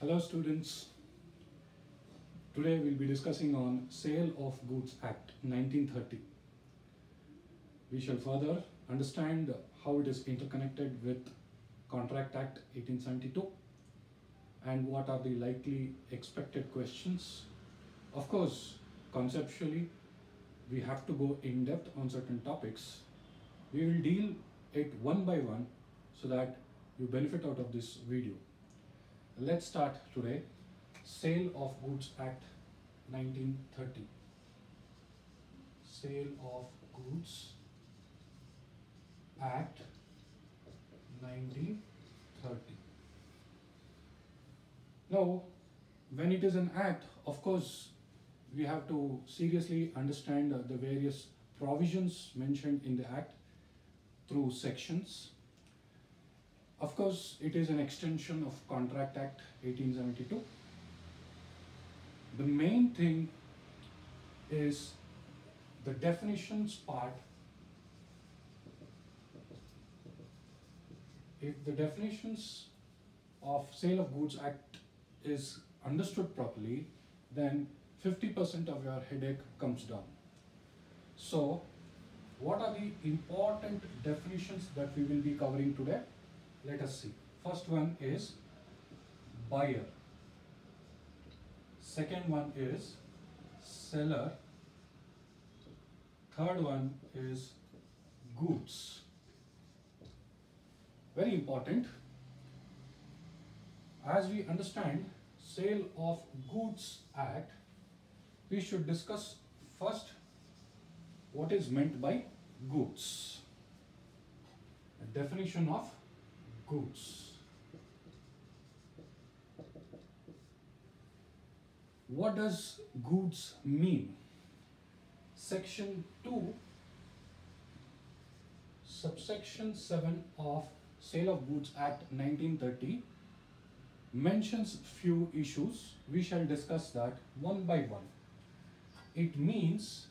Hello students, today we'll be discussing on Sale of Goods Act 1930. We shall further understand how it is interconnected with Contract Act 1872 and what are the likely expected questions. Of course, conceptually, we have to go in depth on certain topics. We will deal it one by one so that you benefit out of this video. Let's start today. Sale of Goods Act 1930. Sale of Goods Act 1930. Now, when it is an act, of course, we have to seriously understand the various provisions mentioned in the act through sections. Of course, it is an extension of Contract Act 1872. The main thing is the definitions part. If the definitions of Sale of Goods Act is understood properly, then 50% of your headache comes down. So, what are the important definitions that we will be covering today? Let us see. First one is buyer. Second one is seller. Third one is goods. Very important. As we understand Sale of Goods Act, we should discuss first what is meant by goods. A definition of goods. What does goods mean? Section 2, subsection 7 of Sale of Goods Act 1930 mentions few issues. We shall discuss that one by one. It means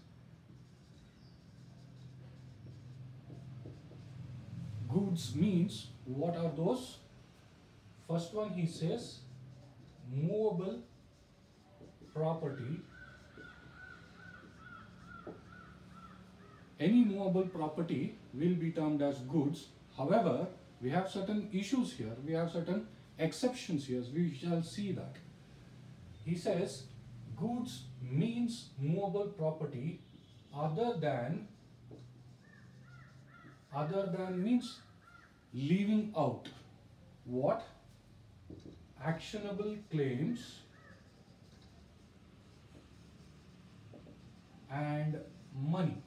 goods means what are those? First one, he says movable property. Any movable property will be termed as goods. However, we have certain issues here. We have certain exceptions here. We shall see that. He says goods means movable property other than means leaving out what? Actionable claims and money.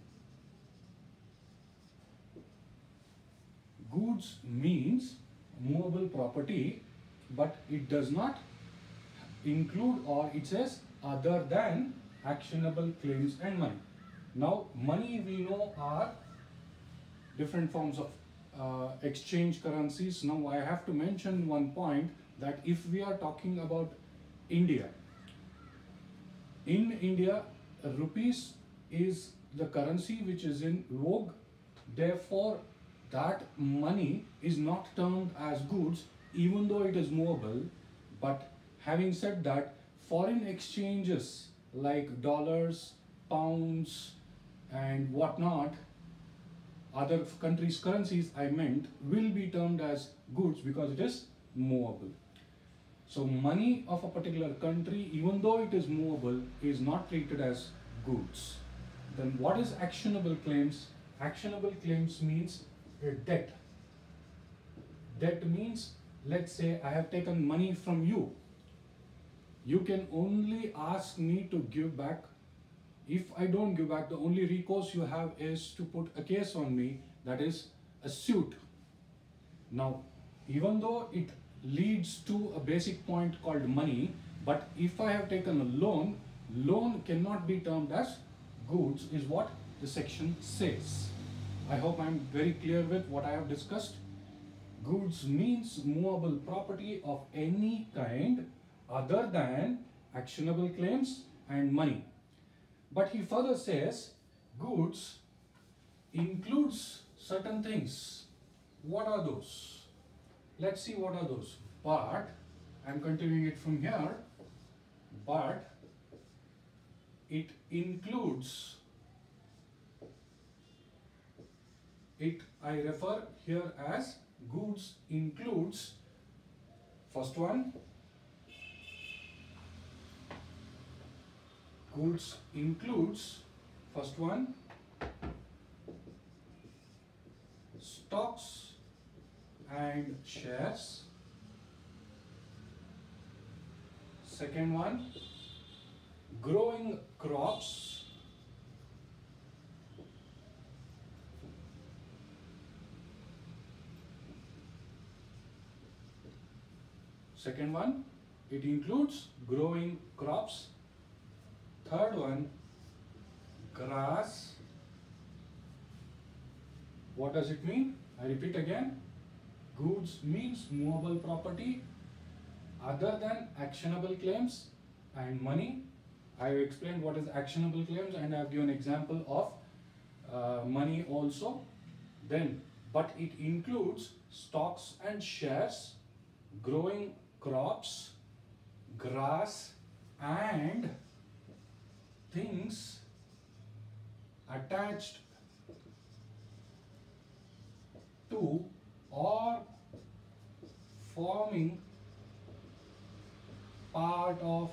Goods means movable property, but it does not include, or it says other than actionable claims and money. Now, money we know are different forms of exchange currencies. Now I have to mention one point, that if we are talking about India, in India rupees is the currency which is in vogue. Therefore, that money is not termed as goods even though it is movable. But having said that, foreign exchanges like dollars, pounds and whatnot, other countries' currencies I meant, will be termed as goods because it is movable. So money of a particular country, even though it is movable, is not treated as goods. Then what is actionable claims? Actionable claims means a debt. Debt means, let's say I have taken money from you. You can only ask me to give back. If I don't give back, the only recourse you have is to put a case on me, that is a suit. Now, even though it leads to a basic point called money, but if I have taken a loan, loan cannot be termed as goods, is what the section says. I hope I am very clear with what I have discussed. Goods means movable property of any kind other than actionable claims and money. But he further says goods includes certain things. What are those? Let's see what are those. Part, I'm continuing it from here, but it includes, I refer here as goods includes, first one, goods includes, first one, stocks and shares. Second one, growing crops. Second one, it includes growing crops. Third one, grass. What does it mean? I repeat again. Goods means movable property other than actionable claims and money. I have explained what is actionable claims and I have given example of money also. Then, but it includes stocks and shares, growing crops, grass, and things attached to or forming part of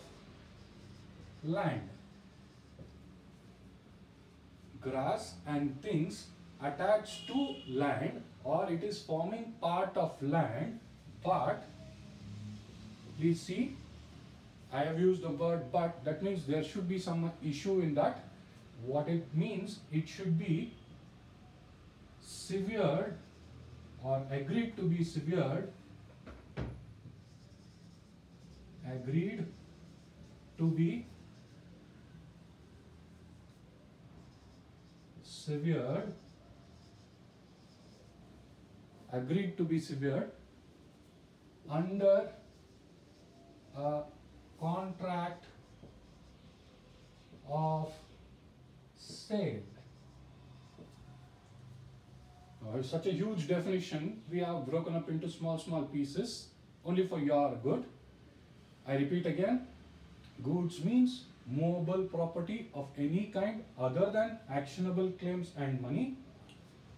land. Grass and things attached to land, or it is forming part of land, but please see, I have used the word but, that means there should be some issue in that. What it means, it should be severed or agreed to be severed, agreed to be severed, agreed to be severed under a contract of sale. It's such a huge definition. We have broken up into small pieces only for your good. I repeat again, goods means movable property of any kind other than actionable claims and money.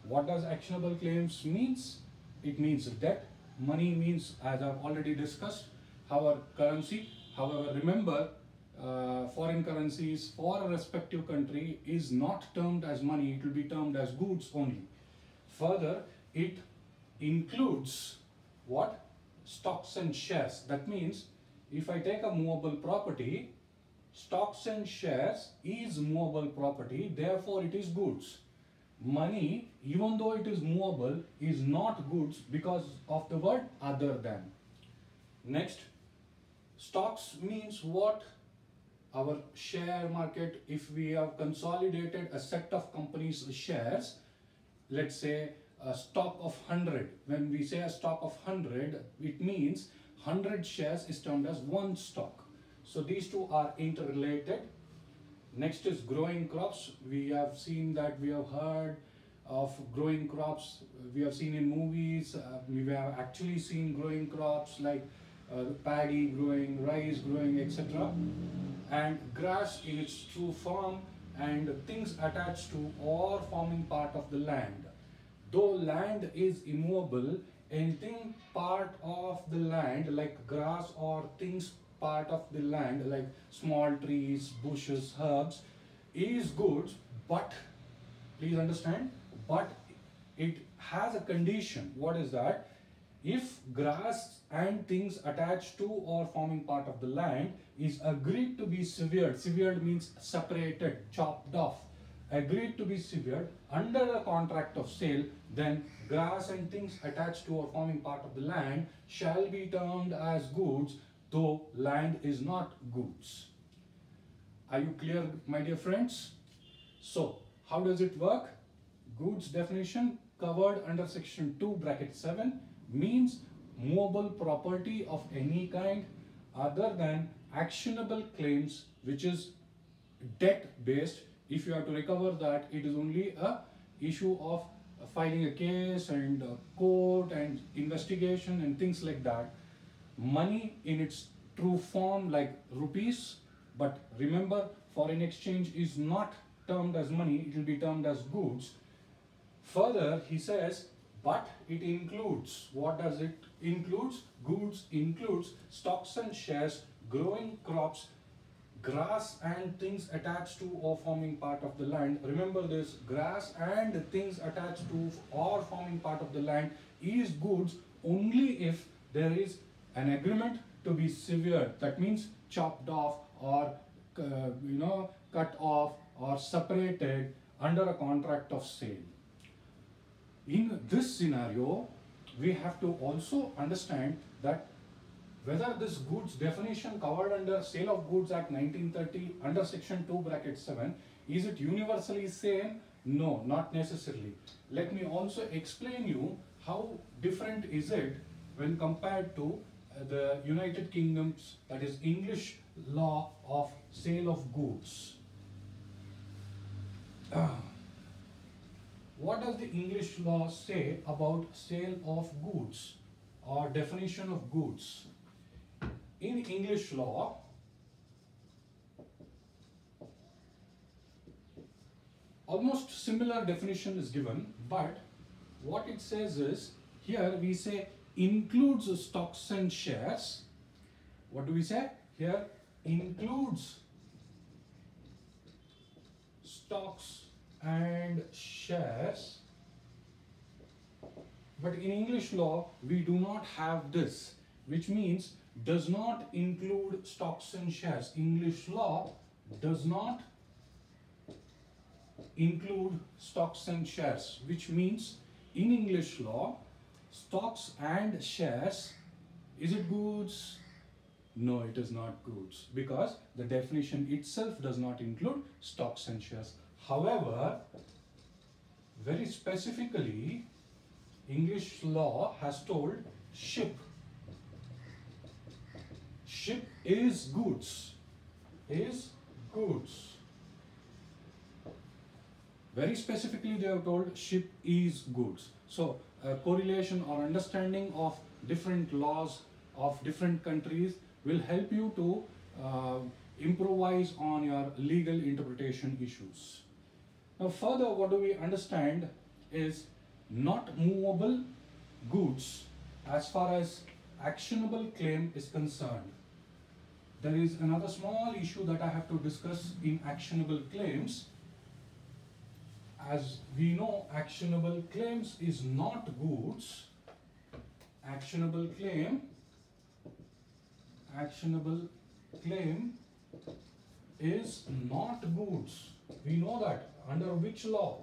What does actionable claims means? It means debt. Money means, as I've already discussed, our currency. However, remember, foreign currencies for a respective country is not termed as money, it will be termed as goods only. Further, it includes what? Stocks and shares. That means, if I take a movable property, stocks and shares is movable property, therefore it is goods. Money, even though it is movable, is not goods because of the word other than. Next, stocks means what? Our share market, if we have consolidated a set of companies' shares, let's say a stock of 100. When we say a stock of 100, it means 100 shares is termed as one stock. So these two are interrelated. Next is growing crops. We have seen that, we have heard of growing crops. We have seen in movies, we have actually seen growing crops like paddy growing, rice growing, etc. And grass in its true form, and things attached to or forming part of the land. Though land is immovable, anything part of the land like grass or things part of the land like small trees, bushes, herbs is goods, but please understand, but it has a condition. What is that? If grass and things attached to or forming part of the land is agreed to be severed, severed means separated, chopped off, agreed to be severed under a contract of sale, then grass and things attached to or forming part of the land shall be termed as goods, though land is not goods. Are you clear, my dear friends? So, how does it work? Goods definition covered under section 2 bracket 7 means movable property of any kind other than actionable claims, which is debt based. If you have to recover that, it is only a issue of filing a case and court and investigation and things like that. money in its true form like rupees, but remember foreign exchange is not termed as money, it will be termed as goods. Further, he says, but it includes, what does it includes? Goods includes stocks and shares, growing crops, grass and things attached to or forming part of the land. Remember this, grass and things attached to or forming part of the land is goods only if there is an agreement to be severed. That means chopped off or cut off or separated under a contract of sale. In this scenario, we have to also understand that whether this goods definition covered under Sale of Goods Act 1930 under section 2 bracket 7, is it universally same? No, not necessarily. Let me also explain you how different is it when compared to the United Kingdom's, that is English law of sale of goods. What does the English law say about sale of goods or definition of goods? In English law, almost similar definition is given, but what it says is, here we say includes stocks and shares. What do we say? Here includes stocks and shares. But in English law, we do not have this, which means does not include stocks and shares. English law does not include stocks and shares, which means in English law, stocks and shares, is it goods? No, it is not goods, because the definition itself does not include stocks and shares. However, very specifically, English law has told ship. Ship is goods. Is goods. Very specifically, they have told ship is goods. So, a correlation or understanding of different laws of different countries will help you to improvise on your legal interpretation issues. Now further, what do we understand is not movable goods as far as actionable claim is concerned. There is another small issue that I have to discuss in actionable claims. As we know, actionable claims is not goods. Actionable claim is not goods. We know that. Under which law?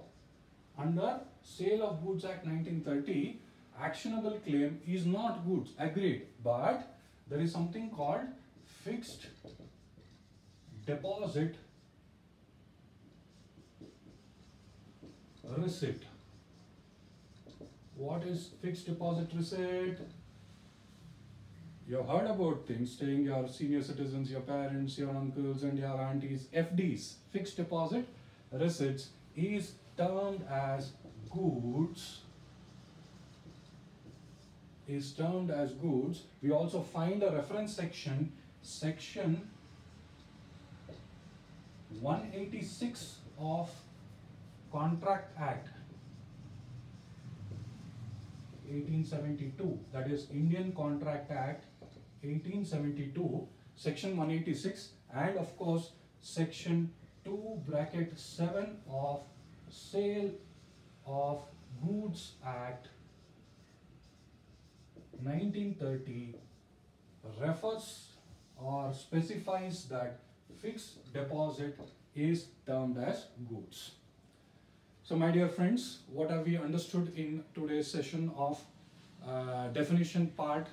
Under Sale of Goods Act 1930, actionable claim is not goods. Agreed. But there is something called fixed deposit receipt. What is fixed deposit receipt? You have heard about things, saying your senior citizens, your parents, your uncles and your aunties, FDs, fixed deposit receipts is termed as goods. We also find a reference section, section 186 of Contract Act 1872, that is Indian Contract Act 1872, section 186, and of course section 2(7) of Sale of Goods Act 1930 refers or specifies that fixed deposit is termed as goods. So my dear friends, what have we understood in today's session of definition part?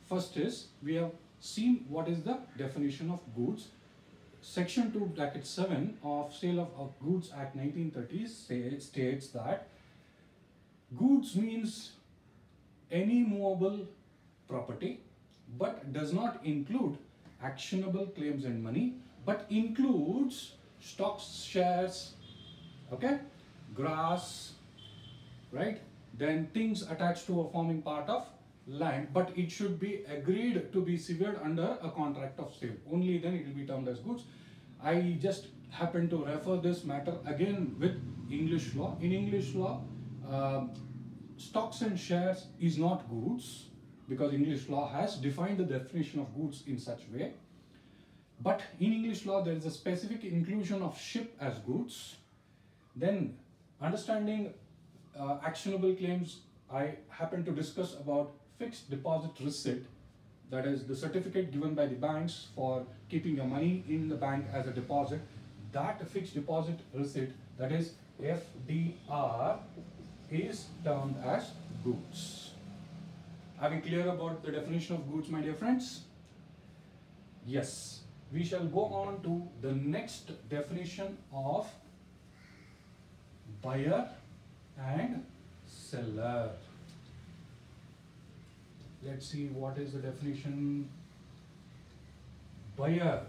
First is, we have seen what is the definition of goods. Section 2(7) of Sale of Goods Act 1930 states that goods means any movable property, but does not include actionable claims and money, but includes stocks, shares, okay, grass, right? Then things attached to or forming part of land, but it should be agreed to be severed under a contract of sale. Only then it will be termed as goods. I just happen to refer this matter again with English law. In English law, stocks and shares is not goods, because English law has defined the definition of goods in such way. But in English law, there is a specific inclusion of ship as goods. Then, understanding actionable claims, I happen to discuss about fixed deposit receipt, that is the certificate given by the banks for keeping your money in the bank as a deposit. That fixed deposit receipt, that is FDR, is termed as goods. Are we clear about the definition of goods, my dear friends? Yes. We shall go on to the next definition of buyer and seller. Let's see what is the definition. Buyer.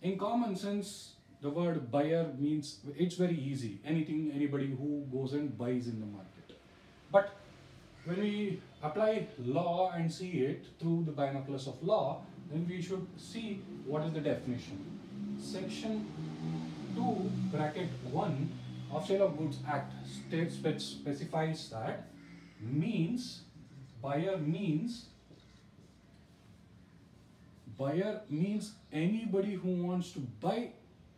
In common sense, the word buyer means, it's very easy. Anything, anybody who goes and buys in the market. But when we apply law and see it through the binoculars of law, then we should see what is the definition. Section 2 bracket 1 of Sale of Goods Act specifies that buyer means anybody who wants to buy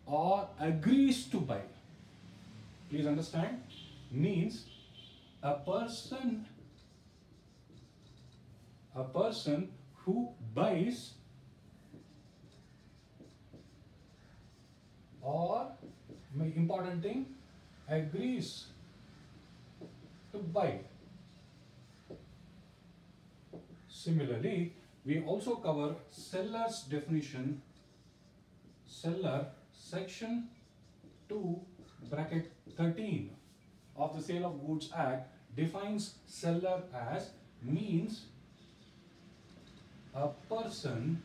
or agrees to buy. Please understand, means a person who buys or, important thing, agrees to buy. Similarly, we also cover seller's definition. Seller, section 2 bracket 13 of the Sale of Goods Act defines seller as means a person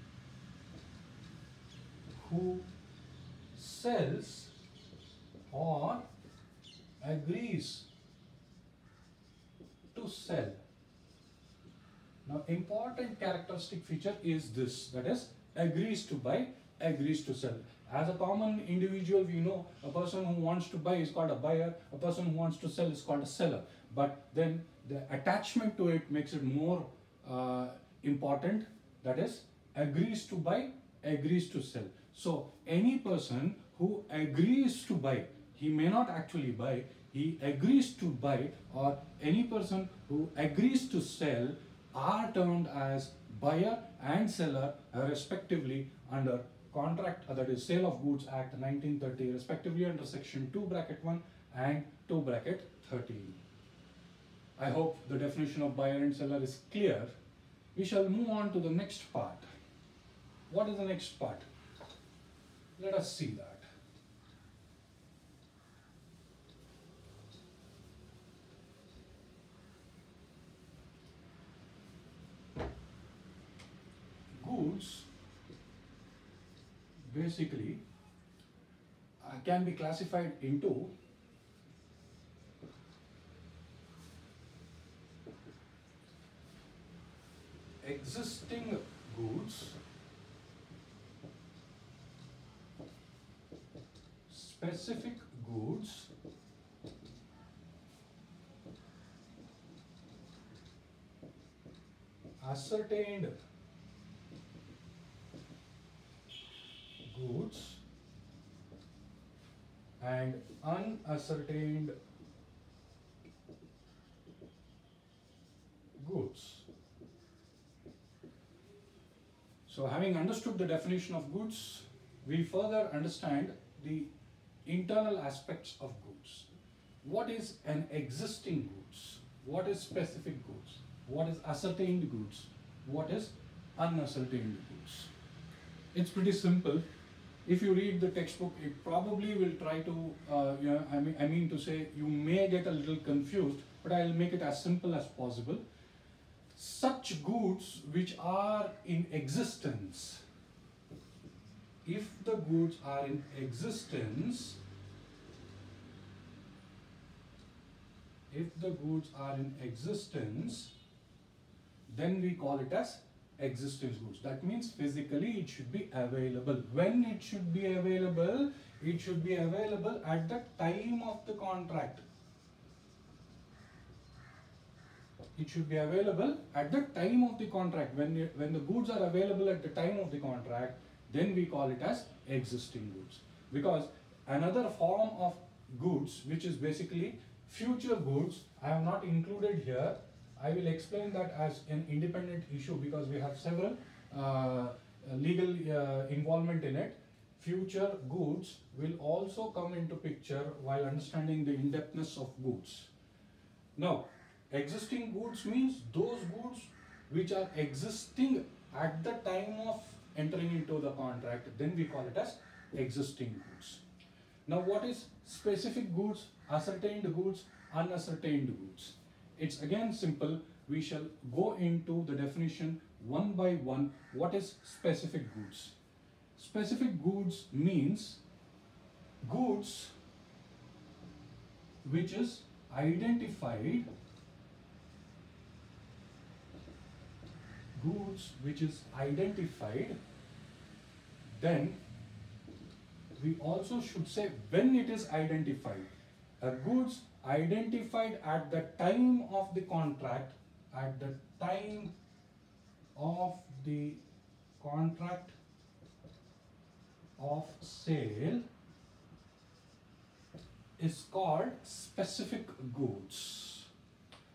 who sells or agrees to sell. Now, important characteristic feature is this, that is, agrees to buy, agrees to sell. As a common individual, we know a person who wants to buy is called a buyer, a person who wants to sell is called a seller. But then the attachment to it makes it more important, that is, agrees to buy, agrees to sell. So, any person who agrees to buy, he may not actually buy, he agrees to buy, or any person who agrees to sell are termed as buyer and seller respectively under contract, that is Sale of Goods Act 1930, respectively under section 2 bracket 1 and 2 bracket 13. I hope the definition of buyer and seller is clear. We shall move on to the next part. What is the next part? Let us see that. Goods basically can be classified into existing goods, specific goods, ascertained goods, and unascertained goods. So, having understood the definition of goods, we further understand the internal aspects of goods. What is an existing goods? What is specific goods? What is ascertained goods? What is unascertained goods? It's pretty simple. If you read the textbook, it probably will try to, I mean to say, you may get a little confused, but I'll make it as simple as possible. Such goods which are in existence, if the goods are in existence, if the goods are in existence, then we call it as existence goods. That means physically it should be available. When it should be available? It should be available at the time of the contract. It should be available at the time of the contract. When the goods are available at the time of the contract, then we call it as existing goods. Because another form of goods, which is basically future goods, I have not included here. I will explain that as an independent issue because we have several legal involvement in it. Future goods will also come into picture while understanding the in-depthness of goods. Now, existing goods means those goods which are existing at the time of entering into the contract, then we call it as existing goods. Now, what is specific goods, ascertained goods, unascertained goods? It's again simple. We shall go into the definition one by one. What is specific goods? Specific goods means goods which is identified, then we also should say when it is identified. Goods identified at the time of the contract, of sale is called specific goods.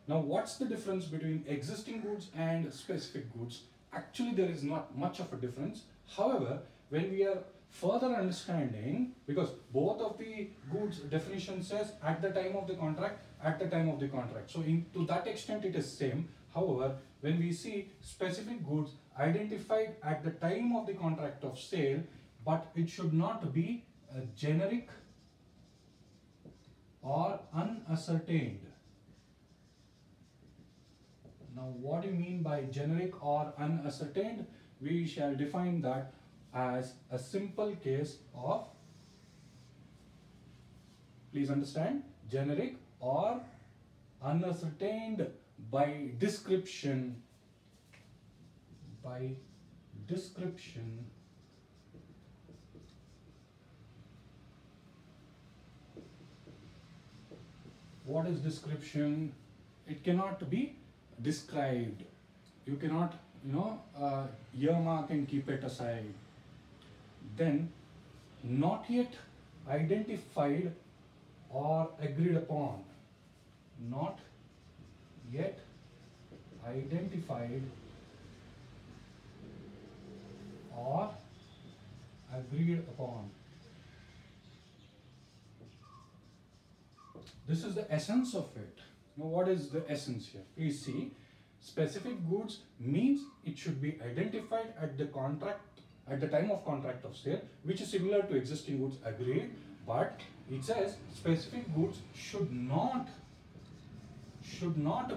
Now, what's the difference between existing goods and specific goods? Actually, there is not much of a difference. However, when we are further understanding, because both of the goods definition says at the time of the contract, So to that extent it is same. However, when we see specific goods identified at the time of the contract of sale, but it should not be generic or unascertained. Now, what do you mean by generic or unascertained? We shall define that as a simple case of, please understand, generic or unascertained by description. What is description? It cannot be described. You cannot, earmark and keep it aside. Then, not yet identified or agreed upon. Not yet identified or agreed upon. This is the essence of it. Now, what is the essence here? Please see, specific goods means it should be identified at the time of contract of sale, which is similar to existing goods, agreed, but it says specific goods should not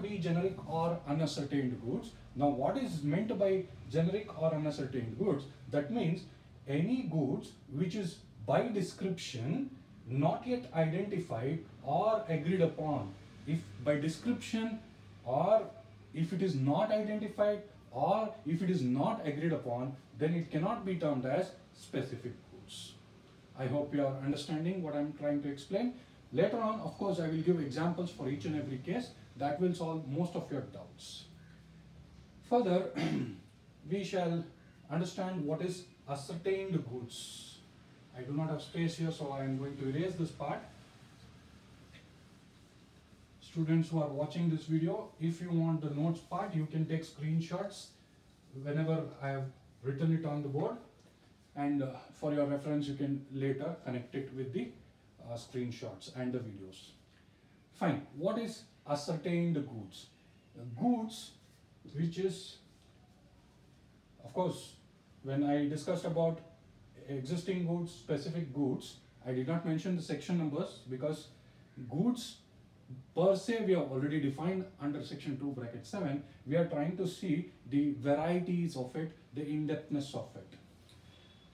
be generic or unascertained goods. Now, what is meant by generic or unascertained goods? That means any goods which is by description not yet identified or agreed upon. If by description, or if it is not identified, or if it is not agreed upon, then it cannot be termed as specific goods. I hope you are understanding what I am trying to explain. Later on, of course, I will give examples for each and every case. That will solve most of your doubts. Further, we shall understand what is ascertained goods. I do not have space here, so I am going to erase this part. Students who are watching this video, if you want the notes part, you can take screenshots whenever I have written it on the board, and for your reference you can later connect it with the screenshots and the videos. Fine. What is ascertained goods? Goods which is, of course, when I discussed about existing goods, specific goods, I did not mention the section numbers because goods per se we have already defined under section 2 bracket 7. We are trying to see the varieties of it, the in-depthness of it.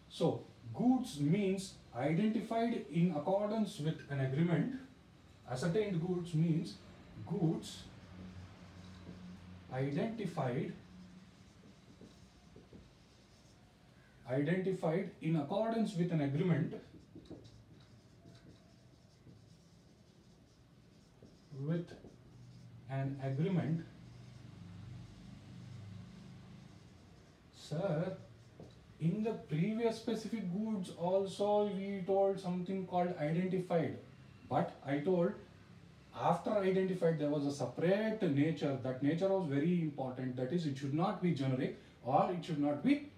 So goods means identified in accordance with an agreement. Ascertained goods means goods identified in accordance with an agreement Sir, in the previous specific goods also we told something called identified, but I told after identified there was a separate nature. That nature was very important, that is it should not be generic or it should not be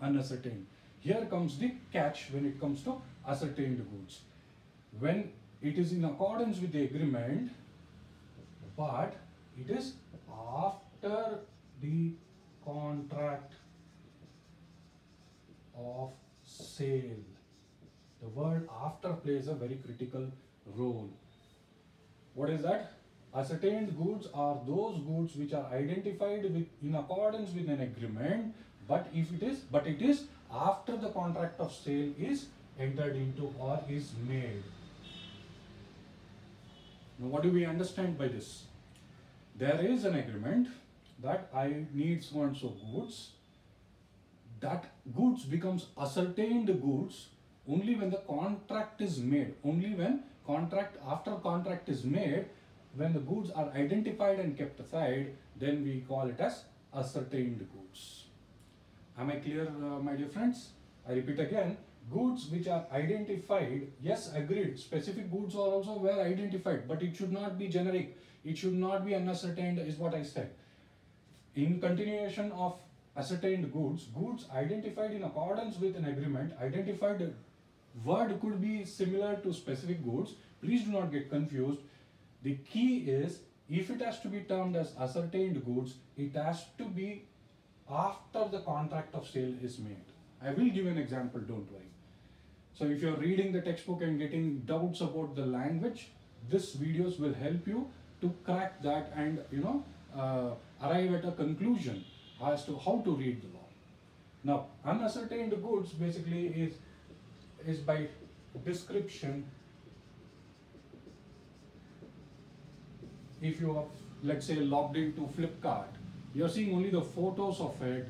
unascertained. Here comes the catch when it comes to ascertained goods. When it is in accordance with the agreement, but it is after the contract of sale. The word after plays a very critical role. What is that? Ascertained goods are those goods which are identified in accordance with an agreement, but it is after the contract of sale is entered into or is made. Now what do we understand by this? There is an agreement that I need so and so goods. That goods becomes ascertained goods only when the contract is made, only when after contract is made, when the goods are identified and kept aside, then we call it as ascertained goods. Am I clear, my dear friends? I repeat again, goods which are identified, yes, agreed, specific goods are also were identified, but it should not be generic, it should not be unascertained, is what I said. In continuation of ascertained goods, goods identified in accordance with an agreement, identified word could be similar to specific goods. Please do not get confused. The key is, if it has to be termed as ascertained goods, it has to be after the contract of sale is made. I will give an example, don't worry. So if you're reading the textbook and getting doubts about the language, this videos will help you to crack that and arrive at a conclusion as to how to read the law. Now, unascertained goods basically is by description. If you are, let's say, logged into Flipkart, you're seeing only the photos of it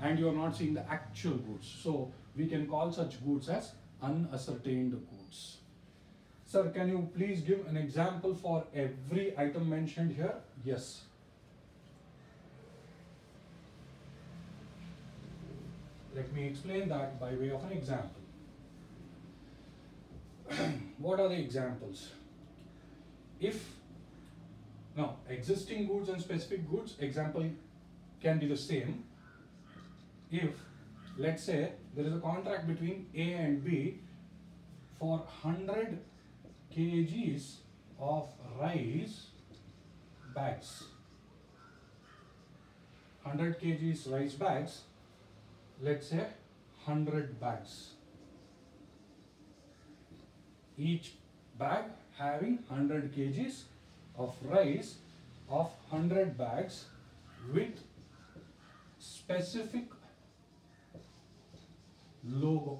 and you're not seeing the actual goods. So we can call such goods as unascertained goods. Sir, can you please give an example for every item mentioned here? Yes. Let me explain that by way of an example. What are the examples? Now, existing goods and specific goods, example can be the same. If, let's say, there is a contract between A and B for 100 kgs of rice bags. 100 kgs rice bags, let's say 100 bags. Each bag having 100 kgs of rice of 100 bags with specific logo.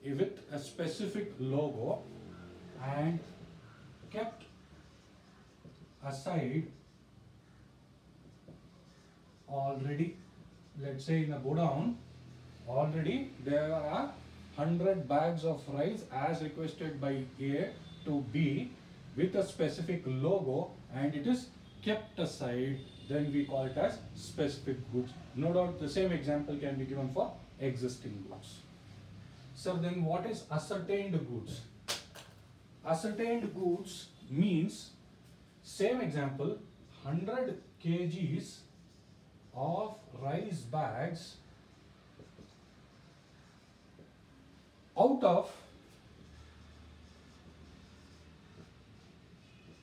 With a specific logo and kept aside already, let's say in a godown, already there are 100 bags of rice as requested by A to B with a specific logo and it is kept aside, then we call it as specific goods. No doubt the same example can be given for existing goods. So then what is ascertained goods? Ascertained goods means, same example, 100 kgs of rice bags out of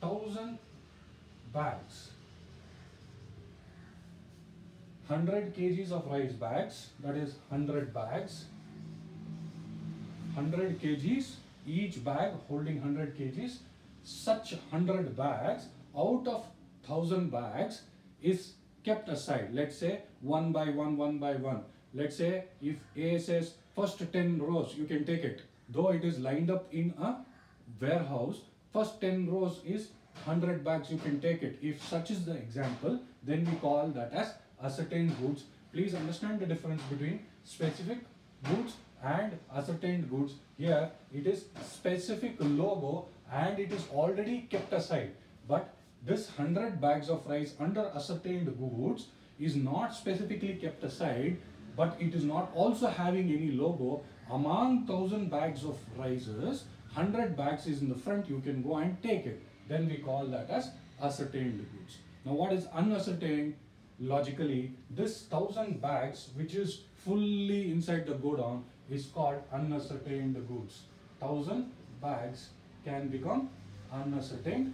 1000 bags. 100 kgs of rice bags, that is 100 bags. 100 kgs, each bag holding 100 kgs. Such 100 bags out of 1000 bags is kept aside. Let's say one by one. Let's say if A says first 10 rows you can take it. Though it is lined up in a warehouse, first 10 rows is 100 bags, you can take it. If such is the example, then we call that as ascertained goods. Please understand the difference between specific goods and ascertained goods. Here it is specific logo and it is already kept aside. But this 100 bags of rice under ascertained goods is not specifically kept aside, but it is not also having any logo. Among 1000 bags of rices, 100 bags is in the front, you can go and take it. Then we call that as ascertained goods. Now what is unascertained? Logically, this 1000 bags which is fully inside the godown is called unascertained goods. 1000 bags can become unascertained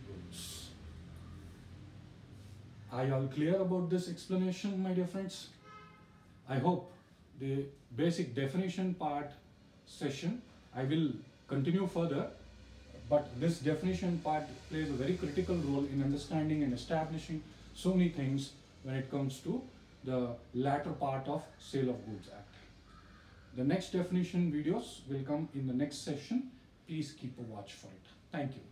goods. Are you all clear about this explanation, my dear friends? I hope the basic definition part session, I will continue further, but this definition part plays a very critical role in understanding and establishing so many things when it comes to the latter part of Sale of Goods Act. The next definition videos will come in the next session. Please keep a watch for it. Thank you.